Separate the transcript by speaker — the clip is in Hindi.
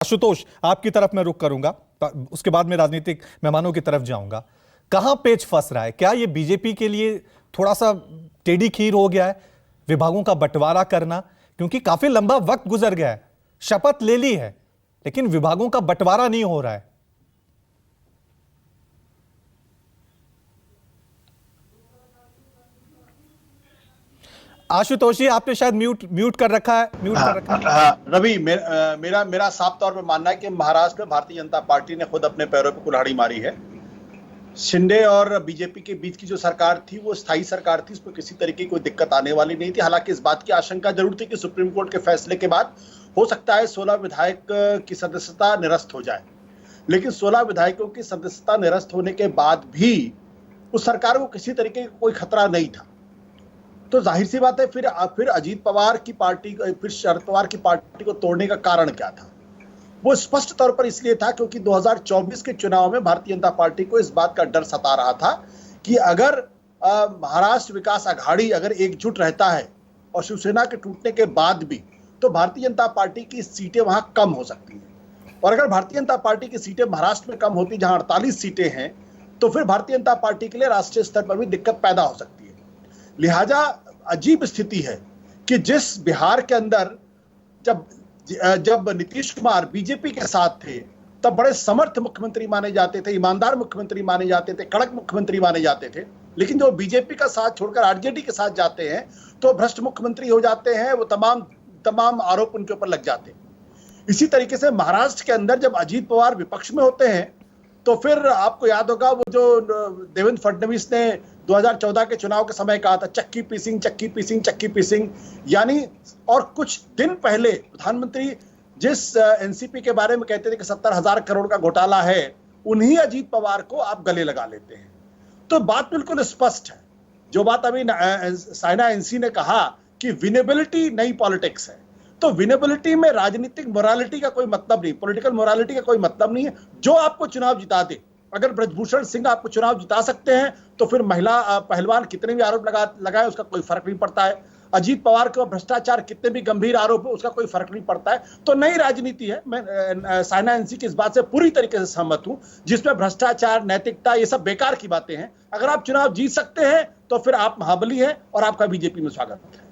Speaker 1: आशुतोष, आपकी तरफ मैं रुख करूंगा, उसके बाद मैं राजनीतिक मेहमानों की तरफ जाऊंगा। कहां पेच फंस रहा है? क्या ये बीजेपी के लिए थोड़ा सा टेढ़ी खीर हो गया है, विभागों का बंटवारा करना? क्योंकि काफी लंबा वक्त गुजर गया है, शपथ ले ली है, लेकिन विभागों का बंटवारा नहीं हो रहा है। आशुतोष जी, आपने शायद म्यूट कर रखा है।
Speaker 2: रवि, मेरा साफ तौर पर मानना है कि महाराष्ट्र में भारतीय जनता पार्टी ने खुद अपने पैरों पर कुल्हाड़ी मारी है। शिंदे और बीजेपी के बीच की जो सरकार थी वो स्थायी सरकार थी, उसमें किसी तरीके की कोई दिक्कत आने वाली नहीं थी। हालांकि इस बात की आशंका जरूर थी कि सुप्रीम कोर्ट के फैसले के बाद हो सकता है 16 विधायक की सदस्यता निरस्त हो जाए, लेकिन 16 विधायकों की सदस्यता निरस्त होने के बाद भी उस सरकार को किसी तरीके का कोई खतरा नहीं था। तो जाहिर सी बात है, फिर अजीत पवार की पार्टी, फिर शरद पवार की पार्टी को तोड़ने का कारण क्या था? वो स्पष्ट तौर पर इसलिए था क्योंकि 2024 के चुनाव में भारतीय जनता पार्टी को इस बात का डर सता रहा था कि अगर महाराष्ट्र विकास आघाड़ी अगर एकजुट रहता है और शिवसेना के टूटने के बाद भी, तो भारतीय जनता पार्टी की सीटें वहां कम हो सकती हैं। और अगर भारतीय जनता पार्टी की सीटें महाराष्ट्र में कम होती, जहां 48 सीटें हैं, तो फिर भारतीय जनता पार्टी के लिए राष्ट्रीय स्तर पर भी दिक्कत पैदा हो सकती है। लिहाजा अजीब स्थिति है कि जिस बिहार के अंदर जब नीतीश कुमार बीजेपी के साथ थे, तब बड़े समर्थ मुख्यमंत्री माने जाते थे, ईमानदार मुख्यमंत्री माने जाते थे, कड़क मुख्यमंत्री माने जाते थे। लेकिन जो बीजेपी का साथ छोड़कर आरजेडी के साथ जाते हैं तो भ्रष्ट मुख्यमंत्री हो जाते हैं, वो तमाम आरोप उनके ऊपर लग जाते हैं। इसी तरीके से महाराष्ट्र के अंदर जब अजीत पवार विपक्ष में होते हैं, तो फिर आपको याद होगा वो जो देवेंद्र फडणवीस ने 2014 के चुनाव के समय कहा था, चक्की पीसिंग, यानी। और कुछ दिन पहले प्रधानमंत्री जिस एनसीपी के बारे में कहते थे कि 70,000 करोड़ का घोटाला है, उन्हीं अजीत पवार को आप गले लगा लेते हैं। तो बात बिल्कुल स्पष्ट है। जो बात अभी साइना एनसी ने कहा कि विनेबिलिटी नई पॉलिटिक्स है, तो विनेबिलिटी में राजनीतिक मोरालिटी का कोई मतलब नहीं, पॉलिटिकल मोरालिटी का कोई मतलब नहीं है। जो आपको चुनाव जिता दे, अगर ब्रजभूषण सिंह आपको चुनाव जिता सकते हैं, तो फिर महिला पहलवान कितने भी आरोप लगाए उसका कोई फर्क नहीं पड़ता है। अजीत पवार को भ्रष्टाचार कितने भी गंभीर आरोप हो, उसका कोई फर्क नहीं पड़ता है। तो नई राजनीति है। मैं साइना एनसी की इस बात से पूरी तरीके से सहमत हूं, जिसमें भ्रष्टाचार, नैतिकता, ये सब बेकार की बातें हैं। अगर आप चुनाव जीत सकते हैं तो फिर आप महाबली हैं और आपका बीजेपी में स्वागत है।